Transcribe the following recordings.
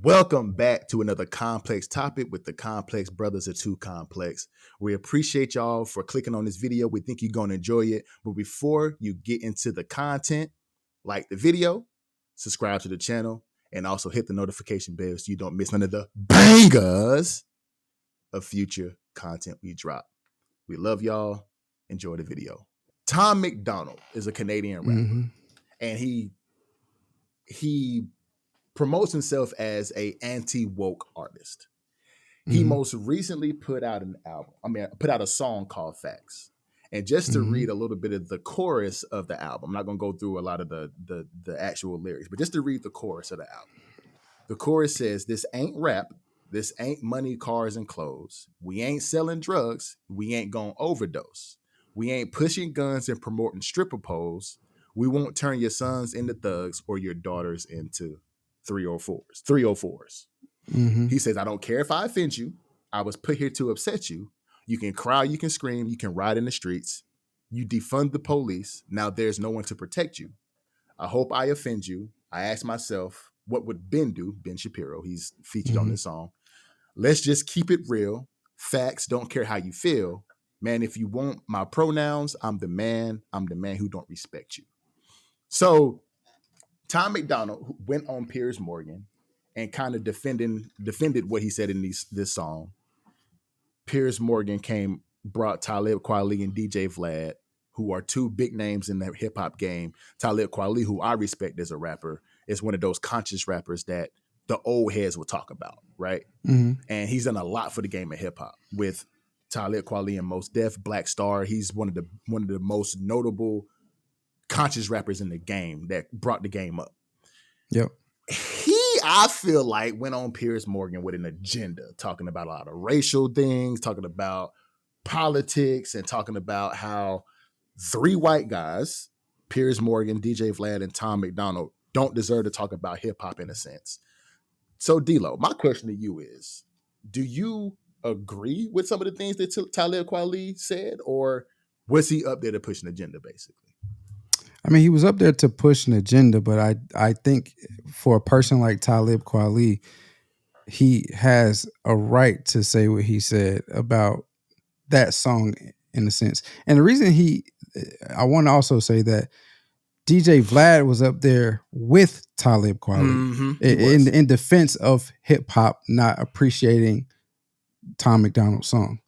Welcome back to another complex topic with the Complex Brothers are Too Complex. We appreciate y'all for clicking on this video. We think you're going to enjoy it. But before you get into the content, like the video, subscribe to the channel, and also hit the notification bell so you don't miss none of the bangers of future content we drop. We love y'all. Enjoy the video. Tom McDonald is a Canadian rapper, and he promotes himself as a anti-woke artist. He most recently put out a song called Facts. And just to read a little bit of the chorus of the album, I'm not going to go through a lot of the actual lyrics, but just to read the chorus of the album. The chorus says, "This ain't rap. This ain't money, cars, and clothes. We ain't selling drugs. We ain't gonna overdose. We ain't pushing guns and promoting stripper poles. We won't turn your sons into thugs or your daughters into 304s. He says, I don't care if I offend you. I was put here to upset you. You can cry, you can scream, you can ride in the streets. You defund the police. Now there's no one to protect you. I hope I offend you. I ask myself, what would Ben do? Ben Shapiro, he's featured on this song. Let's just keep it real. Facts, don't care how you feel. Man, if you want my pronouns, I'm the man who don't respect you." So Tom McDonald went on Piers Morgan and kind of defended what he said in this song. Piers Morgan brought Talib Kweli and DJ Vlad, who are two big names in the hip hop game. Talib Kweli, who I respect as a rapper, is one of those conscious rappers that the old heads will talk about, right? And he's done a lot for the game of hip hop with Talib Kweli and Mos Def, Black Star. He's one of the most notable conscious rappers in the game that brought the game up. Yep. I feel like, went on Piers Morgan with an agenda, talking about a lot of racial things, talking about politics, and talking about how three white guys, Piers Morgan, DJ Vlad, and Tom McDonald, don't deserve to talk about hip hop in a sense. So, D-Lo, my question to you is, do you agree with some of the things that Talib Kweli said, or was he up there to push an agenda, basically? I mean, he was up there to push an agenda, but I think for a person like Talib Kweli, he has a right to say what he said about that song in a sense. And the reason I want to also say that DJ Vlad was up there with Talib Kweli in defense of hip hop not appreciating Tom McDonald's song.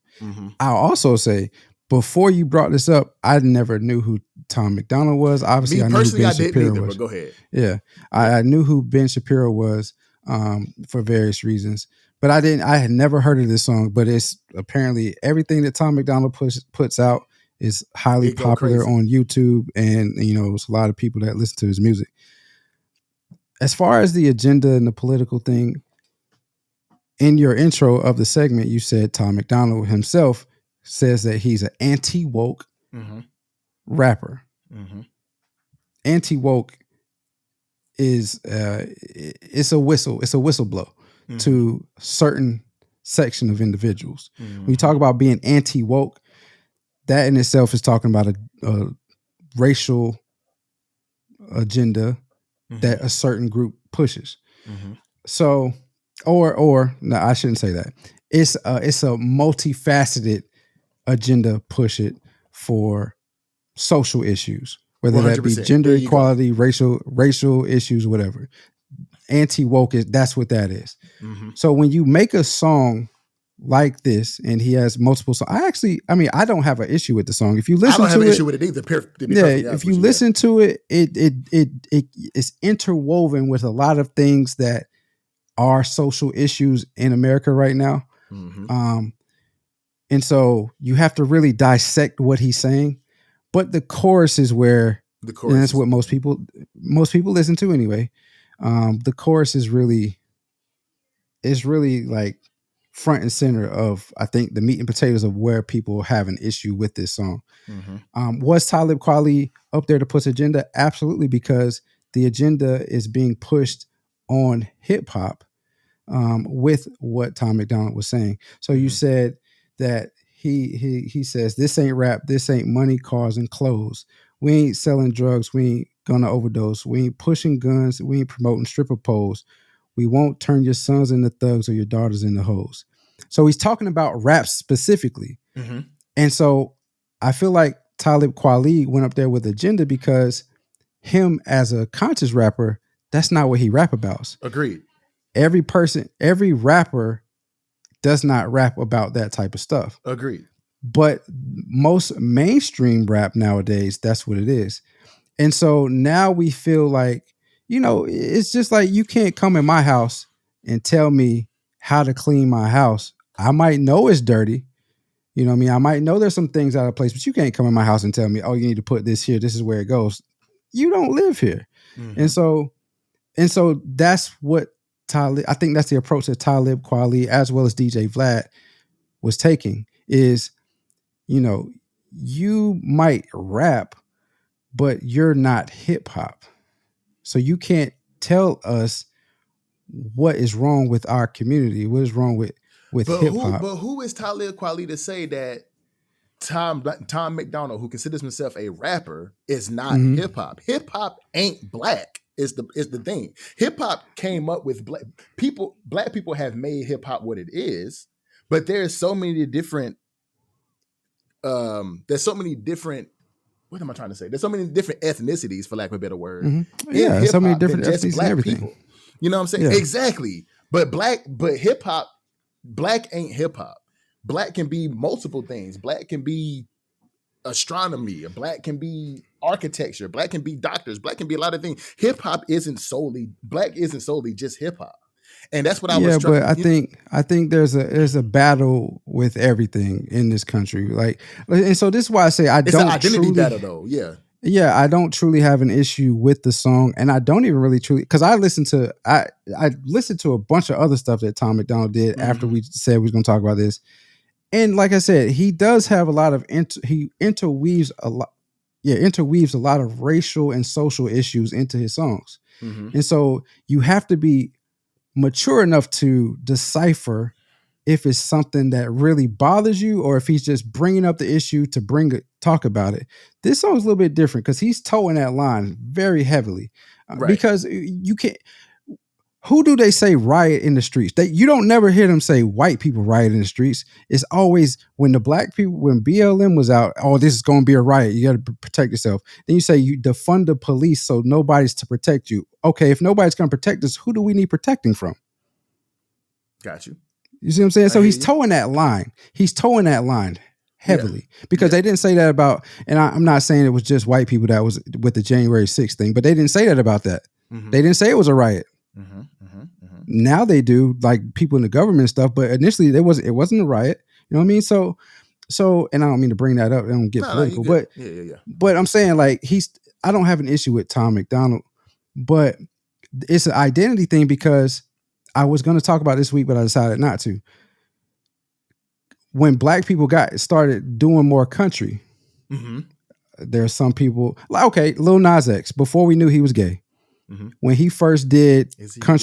I'll also say, before you brought this up, I never knew who Tom McDonald was. Obviously, I knew who Ben Shapiro was. But go ahead. Yeah, I knew who Ben Shapiro was for various reasons, but I had never heard of this song. But it's apparently everything that Tom McDonald puts out is highly popular on YouTube, and it's a lot of people that listen to his music. As far as the agenda and the political thing, in your intro of the segment, you said Tom McDonald himself says that he's an anti-woke rapper. Anti-woke is it's a whistle blow to a certain section of individuals. When you talk about being anti-woke, that in itself is talking about a racial agenda that a certain group pushes. So, or no, I shouldn't say that. It's a multifaceted agenda push it for social issues, whether that be gender equality, racial issues, whatever. Anti-woke that's what that is. So when you make a song like this, and he has multiple songs, I don't have an issue with the song. If you listen to it, I don't have an issue with it either. If you listen to it, it's interwoven with a lot of things that are social issues in America right now. And so you have to really dissect what he's saying. But the chorus is where and that's what most people listen to anyway. The chorus is really like front and center of, I think, the meat and potatoes of where people have an issue with this song. Was Talib Kweli up there to push agenda? Absolutely, because the agenda is being pushed on hip hop with what Tom McDonald was saying. So you said that he says, this ain't rap, this ain't money, cars, and clothes. We ain't selling drugs, we ain't gonna overdose, we ain't pushing guns, we ain't promoting stripper poles. We won't turn your sons into thugs or your daughters into hoes. So he's talking about rap specifically. Mm-hmm. And so I feel like Talib Kweli went up there with agenda because him as a conscious rapper, that's not what he rap about. Agreed. Every rapper does not rap about that type of stuff. Agreed. But most mainstream rap nowadays, that's what it is. And so now we feel like, it's just like you can't come in my house and tell me how to clean my house. I might know it's dirty. You know what I mean? I might know there's some things out of place, but you can't come in my house and tell me, oh, you need to put this here. This is where it goes. You don't live here. Mm-hmm. And so that's what I think that's the approach that Talib Kweli as well as DJ Vlad was taking is, you might rap, but you're not hip hop. So you can't tell us what is wrong with our community, what is wrong with hip hop. But who is Talib Kweli to say that Tom McDonald, who considers himself a rapper, is not hip hop? Hip hop ain't black. Is the thing. Hip hop came up with black people. Black people have made hip hop what it is, but there's so many different. There's so many different. What am I trying to say? There's so many different ethnicities, for lack of a better word. Mm-hmm. Yeah, so many different ethnicities and everything. People. You know what I'm saying? Yeah. Exactly. But hip hop, black ain't hip hop. Black can be multiple things. Black can be astronomy. Black can be architecture. Black can be doctors. Black can be a lot of things. Hip hop isn't solely just hip hop. And that's what I was trying. Yeah, but I think there's a battle with everything in this country. And so this is why I say it's an identity battle though. Yeah. Yeah, I don't truly have an issue with the song, and I don't even really because I listened to a bunch of other stuff that Tom McDonald did after we said we was going to talk about this. And like I said, he does have a lot of he interweaves a lot of racial and social issues into his songs. Mm-hmm. And so you have to be mature enough to decipher if it's something that really bothers you or if he's just bringing up the issue to talk about it. This song's a little bit different because he's towing that line very heavily. Right. Because you can't. Who do they say riot in the streets? You don't never hear them say white people riot in the streets. It's always when the black people, when BLM was out, oh, this is going to be a riot. You got to protect yourself. Then you say you defund the police so nobody's to protect you. Okay, if nobody's going to protect us, who do we need protecting from? Got you. You see what I'm saying? So he's towing that line. He's towing that line heavily because they didn't say that about, and I'm not saying it was just white people that was with the January 6th thing, but they didn't say that about that. Mm-hmm. They didn't say it was a riot. Mm-hmm. Now they do, like people in the government and stuff, but initially it wasn't a riot. You know what I mean? So, and I don't mean to bring that up. I don't get political, but but I'm saying I don't have an issue with Tom McDonald, but it's an identity thing because I was going to talk about this week, but I decided not to. When black people started doing more country, there's some people Lil Nas X, before we knew he was gay. Mm-hmm. When he first did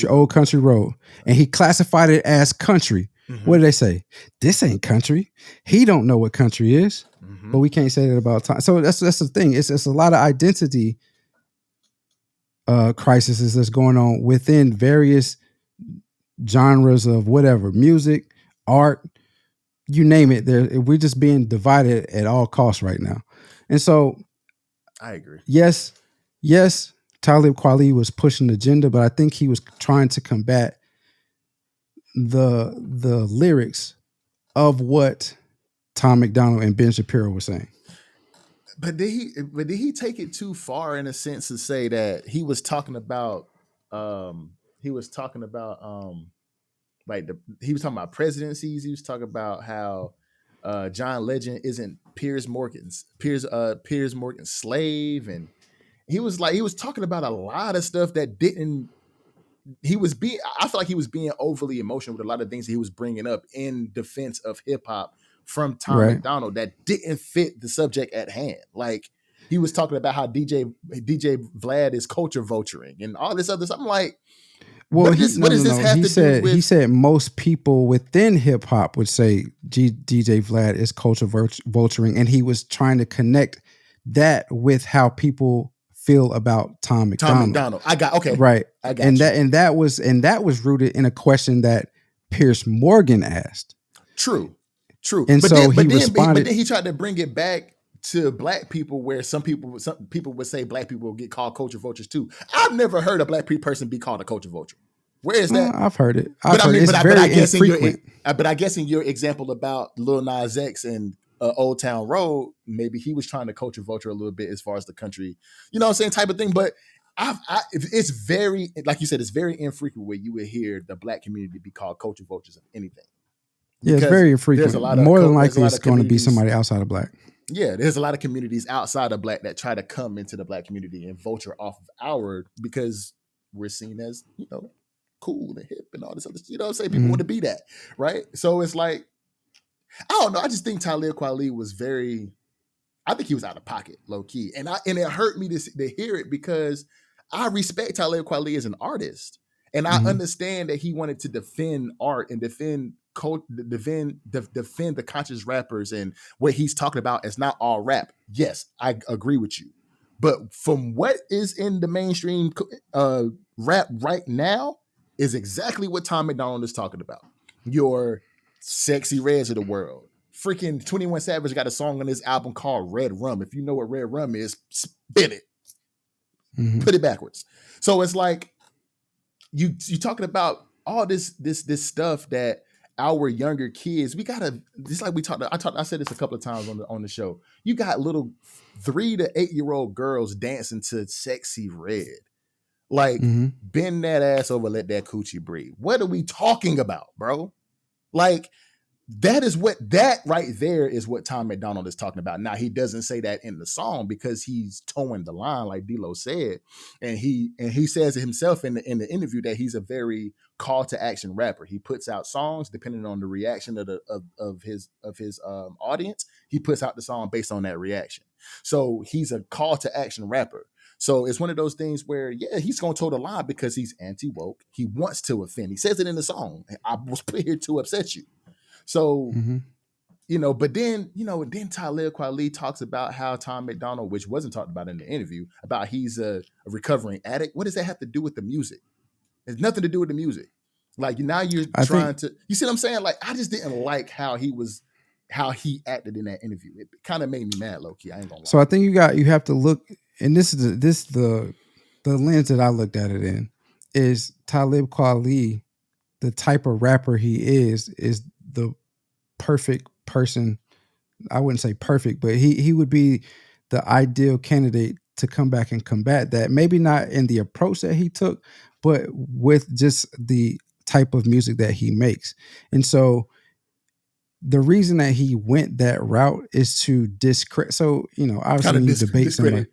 Old Country Road, and he classified it as country, what did they say? This ain't country. He don't know what country is, but we can't say that about time. So that's the thing. It's a lot of identity crises that's going on within various genres of whatever, music, art, you name it. We're just being divided at all costs right now. And so I agree. Yes, Talib Kweli was pushing the agenda, but I think he was trying to combat the lyrics of what Tom McDonald and Ben Shapiro were saying. But did he take it too far in a sense to say that he was talking about presidencies? He was talking about how John Legend isn't Piers Morgan's slave, and he was talking about a lot of stuff that didn't. I feel like he was being overly emotional with a lot of things that he was bringing up in defense of hip hop from Tom McDonald that didn't fit the subject at hand. Like he was talking about how DJ Vlad is culture vulturing and all this other stuff. I'm like, what does this have to do with? He said most people within hip hop would say DJ Vlad is culture vulturing, and he was trying to connect that with how people feel about Tom McDonald. I got okay. Right. I got and you. that was rooted in a question that Piers Morgan asked. True. And so he but responded. then he tried to bring it back to black people, where some people would say black people will get called culture vultures too. I've never heard a black person be called a culture vulture. Where is that? I've heard it. But I guess in your example about Lil Nas X and Old Town Road, maybe he was trying to culture vulture a little bit as far as the country, you know what I'm saying, type of thing. But it's very, like you said, it's very infrequent where you would hear the black community be called culture vultures of anything. Yeah, it's very infrequent. More than likely, it's going to be somebody outside of black. Yeah, there's a lot of communities outside of black that try to come into the black community and vulture off of our, because we're seen as, you know, cool and hip and all this other, you know what I'm saying? People want to be that, right? So it's like, I don't know. I just think Talib Kweli was I think he was out of pocket, low key. And it hurt me to hear it, because I respect Talib Kweli as an artist. And I understand that he wanted to defend art and defend the conscious rappers, and what he's talking about is not all rap. Yes, I agree with you. But from what is in the mainstream rap right now is exactly what Tom McDonald is talking about. Your Sexy Reds of the world. Freaking 21 Savage got a song on this album called Red Rum. If you know what Red Rum is, spin it. Put it backwards. So it's like, you talking about all this stuff that our younger kids, we gotta, just like I said this a couple of times on the show. You got little 3 to 8 year old girls dancing to Sexy Red. Like, bend that ass over, let that coochie breathe. What are we talking about, bro? Like, that right there is what Tom McDonald is talking about. Now, he doesn't say that in the song because he's towing the line, like D-Lo said, and he says it himself in the interview that he's a very call to action rapper. He puts out songs depending on the reaction of his audience. He puts out the song based on that reaction. So he's a call to action rapper. So it's one of those things where, yeah, he's going to toe the line because he's anti-woke. He wants to offend. He says it in the song. I was put here to upset you. So, you know, but then Talib Kweli talks about how Tom McDonald, which wasn't talked about in the interview, about he's a recovering addict. What does that have to do with the music? It's nothing to do with the music. Like, now you're trying to, you see what I'm saying? Like, I just didn't like how he acted in that interview. It kind of made me mad, low key. I ain't gonna lie. So I think you have to look, and this is the lens that I looked at it in, is Talib Kweli, the type of rapper he is the perfect person. I wouldn't say perfect, but he would be the ideal candidate to come back and combat that. Maybe not in the approach that he took, but with just the type of music that he makes. And so the reason that he went that route is to discredit. So, you know, obviously when you debate somebody,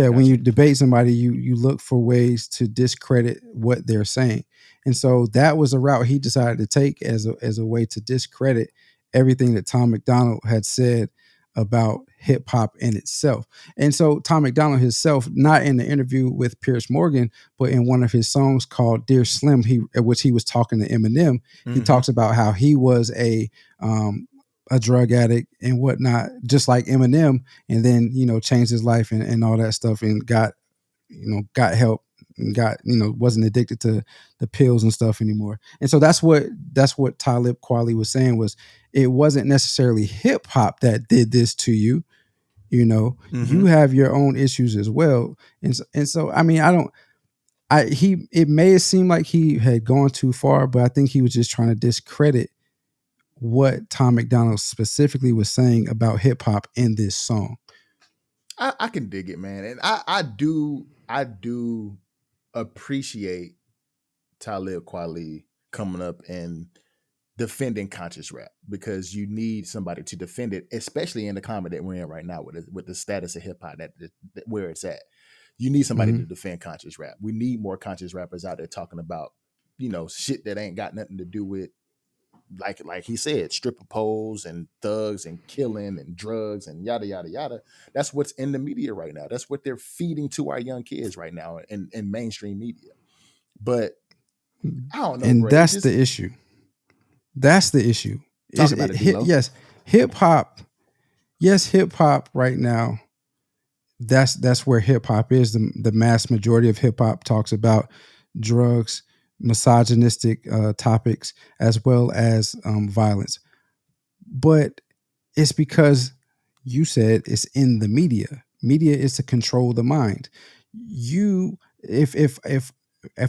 when you debate somebody, you look for ways to discredit what they're saying. And so that was a route he decided to take as a way to discredit everything that Tom McDonald had said about hip hop in itself. And so Tom McDonald himself, not in the interview with Piers Morgan, but in one of his songs called Dear Slim, which he was talking to Eminem, he talks about how he was a drug addict and whatnot, just like Eminem, and then, you know, changed his life and all that stuff, and got help, and wasn't addicted to the pills and stuff anymore. And so that's what Talib Kweli was saying, was it wasn't necessarily hip hop that did this to you. You know, you have your own issues as well. And so I mean, it may seem like he had gone too far, but I think he was just trying to discredit what Tom McDonald specifically was saying about hip hop in this song. I can dig it, man. And I do appreciate Talib Kweli coming up and defending conscious rap, because you need somebody to defend it, especially in the climate that we're in right now with the status of hip hop that where it's at. You need somebody to defend conscious rap. We need more conscious rappers out there talking about, you know, shit that ain't got nothing to do with, like he said, stripper poles and thugs and killing and drugs and yada yada yada. That's what's in the media right now. That's what they're feeding to our young kids right now in mainstream media. But I don't know. And that's the issue. That's the issue. Talk about it, D-Lo. Yes, hip hop. Yes, hip hop right now. that's where hip hop is. The mass majority of hip hop talks about drugs, misogynistic topics, as well as violence. But it's because you said it's in the media. Media is to control the mind. You, if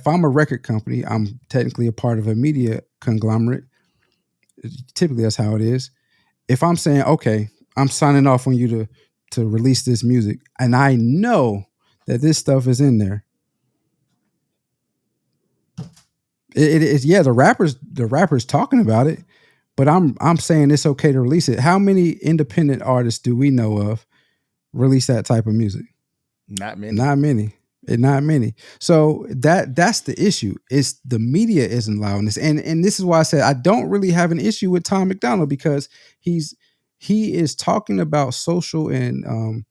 I'm a record company, I'm technically a part of a media conglomerate. Typically, that's how it is. If I'm saying, okay, I'm signing off on you to release this music, and I know that this stuff is in there, it is, yeah, the rappers talking about it, but I'm saying it's okay to release it. How many independent artists do we know of release that type of music? Not many. Not many. Not many. So that's the issue. It's the media isn't allowing this. And this is why I said I don't really have an issue with Tom McDonald, because he is talking about social and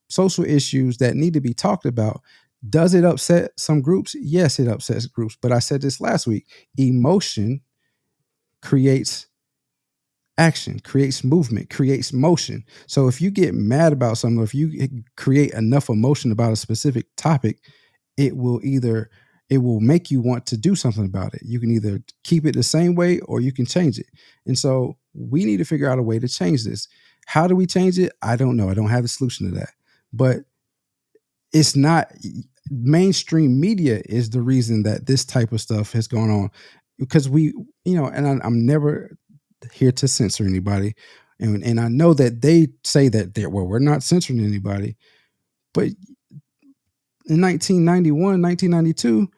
social issues that need to be talked about. Does it upset some groups? Yes, it upsets groups. But I said this last week. Emotion creates action, creates movement, creates motion. So if you get mad about something, or if you create enough emotion about a specific topic, it will make you want to do something about it. You can either keep it the same way or you can change it. And so we need to figure out a way to change this. How do we change it? I don't know. I don't have the solution to that. But it's not, mainstream media is the reason that this type of stuff has gone on, because I'm never here to censor anybody. And I know that they say that we're not censoring anybody. But in 1991, 1992,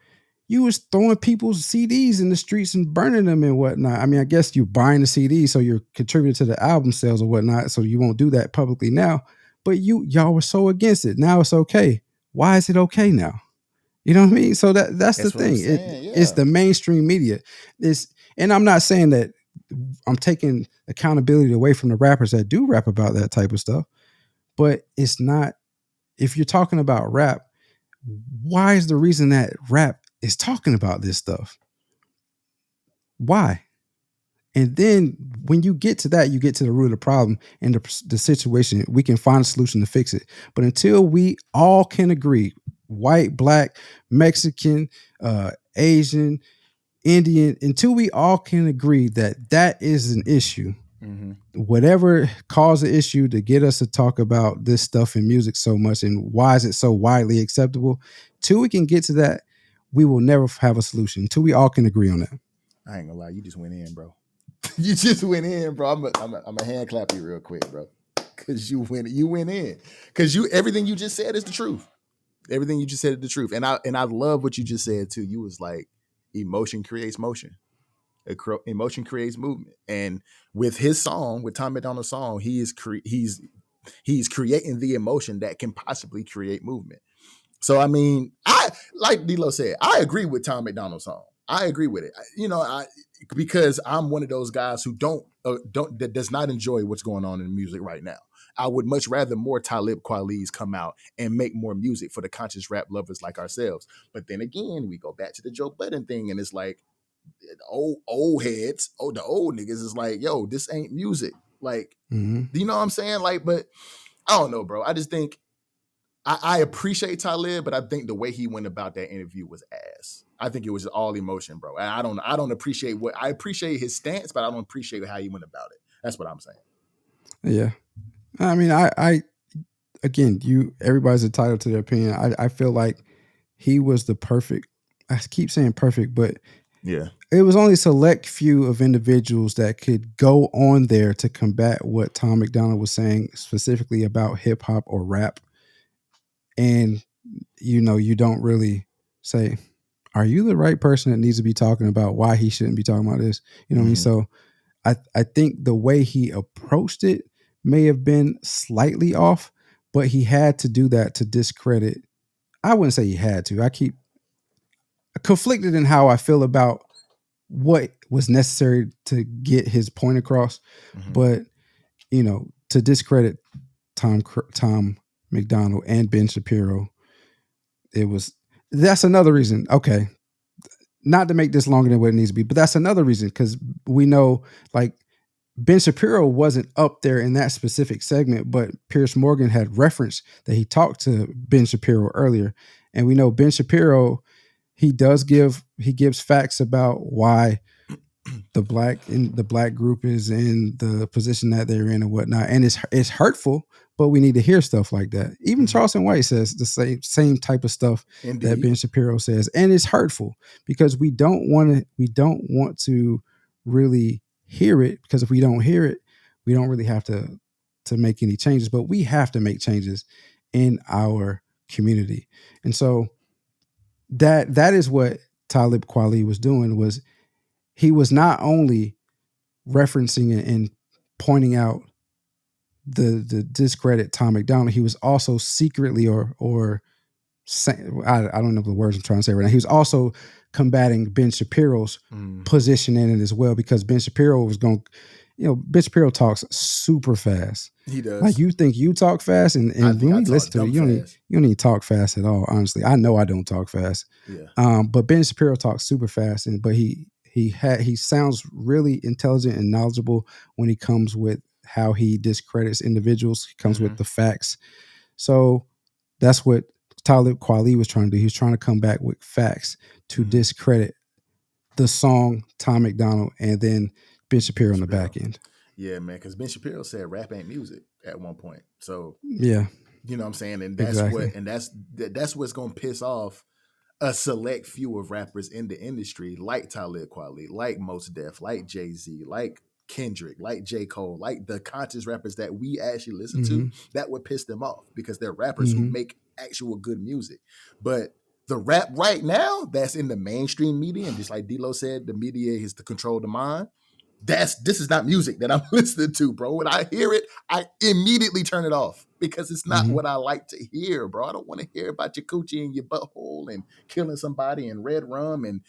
you was throwing people's CDs in the streets and burning them and whatnot. I mean, I guess you're buying the CD, so you're contributing to the album sales or whatnot, so you won't do that publicly now. But y'all were so against it. Now it's okay. Why is it okay now? You know what I mean? So that's the That's what I'm thing. saying. It's Yeah. the mainstream media. And I'm not saying that I'm taking accountability away from the rappers that do rap about that type of stuff, but it's not. If you're talking about rap, why is the reason that rap is talking about this stuff? Why? And then when you get to that, you get to the root of the problem and the situation. We can find a solution to fix it. But until we all can agree, white, black, Mexican, Asian, Indian, until we all can agree that that is an issue, whatever caused the issue to get us to talk about this stuff in music so much and why is it so widely acceptable, till we can get to that, we will never have a solution until we all can agree on that. I ain't gonna lie, you just went in, bro. You just went in, bro. I'm a hand clap you real quick, bro. Cause you went in. Cause everything you just said is the truth. Everything you just said is the truth. And I love what you just said too. You was like, emotion creates motion. Emotion creates movement. And with his song, with Tom McDonald's song, he's creating the emotion that can possibly create movement. So I mean, I like D-Lo said, I agree with Tom McDonald's song. I agree with it. Because I'm one of those guys who that does not enjoy what's going on in music right now. I would much rather more Talib Kweli's come out and make more music for the conscious rap lovers like ourselves. But then again, we go back to the Joe Budden thing, and it's like old heads, the old niggas is like, yo, this ain't music. Like, you know what I'm saying? Like, but I don't know, bro. I just think I appreciate Talib, but I think the way he went about that interview was ass. I think it was all emotion, bro. And I don't appreciate I appreciate his stance, but I don't appreciate how he went about it. That's what I'm saying. Yeah. I mean, I again, everybody's entitled to their opinion. I feel like he was the perfect, I keep saying perfect, but yeah, it was only a select few of individuals that could go on there to combat what Tom McDonald was saying specifically about hip hop or rap. And you don't really say, are you the right person that needs to be talking about why he shouldn't be talking about this? You know what I mean? So I think the way he approached it may have been slightly off, but he had to do that to discredit. I wouldn't say he had to. I keep conflicted in how I feel about what was necessary to get his point across. But, to discredit Tom McDonald and Ben Shapiro, that's another reason. Okay. Not to make this longer than what it needs to be, but that's another reason, because we know, like, Ben Shapiro wasn't up there in that specific segment, but Piers Morgan had referenced that he talked to Ben Shapiro earlier. And we know Ben Shapiro, he gives facts about why the black group is in the position that they're in and whatnot. And it's hurtful, but we need to hear stuff like that. Even Charleston White says the same type of stuff that Ben Shapiro says. And it's hurtful because we don't want to really hear it, because if we don't hear it, we don't really have to make any changes, but we have to make changes in our community. And so that is what Talib Kweli was doing. Was he was not only referencing and pointing out the discredit Tom McDonald, he was also secretly or I don't know the words I'm trying to say right now. He was also combating Ben Shapiro's position in it as well, because Ben Shapiro was going, Ben Shapiro talks super fast. He does. Like, you think you talk fast, and when we listen to it, you don't need to talk fast at all. Honestly, I know I don't talk fast. Yeah. But Ben Shapiro talks super fast, but he sounds really intelligent and knowledgeable when he comes with how he discredits individuals. He comes with the facts. So that's what Talib Kweli was trying to do. He was trying to come back with facts to discredit the song Tom McDonald and then Ben Shapiro on the back end. Yeah, man, because Ben Shapiro said rap ain't music at one point. So yeah, you know what I'm saying? And that's that's what's gonna piss off a select few of rappers in the industry, like Talib Kweli, like Mos Def, like Jay-Z, like Kendrick, like J. Cole, like the conscious rappers that we actually listen to. That would piss them off because they're rappers who make actual good music. But the rap right now that's in the mainstream media, and just like D-Lo said, the media is to control the mind. This is not music that I'm listening to, bro. When I hear it, I immediately turn it off because it's not what I like to hear, bro. I don't want to hear about your coochie and your butthole and killing somebody and red rum and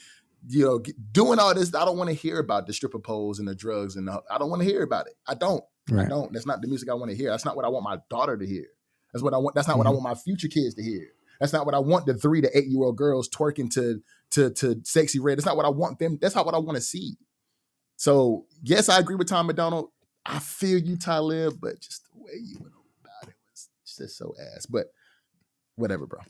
doing all this. I don't want to hear about the stripper poles and the drugs, and I don't want to hear about it. I don't. That's not the music I want to hear. That's not what I want my daughter to hear. That's what I want. That's not what I want my future kids to hear. That's not what I want the 3 to 8 year old girls twerking to Sexy Red. That's not what I want them. That's not what I want to see. So yes, I agree with Tom McDonald. I feel you, Talib, but just the way you went about it was just so ass. But whatever, bro.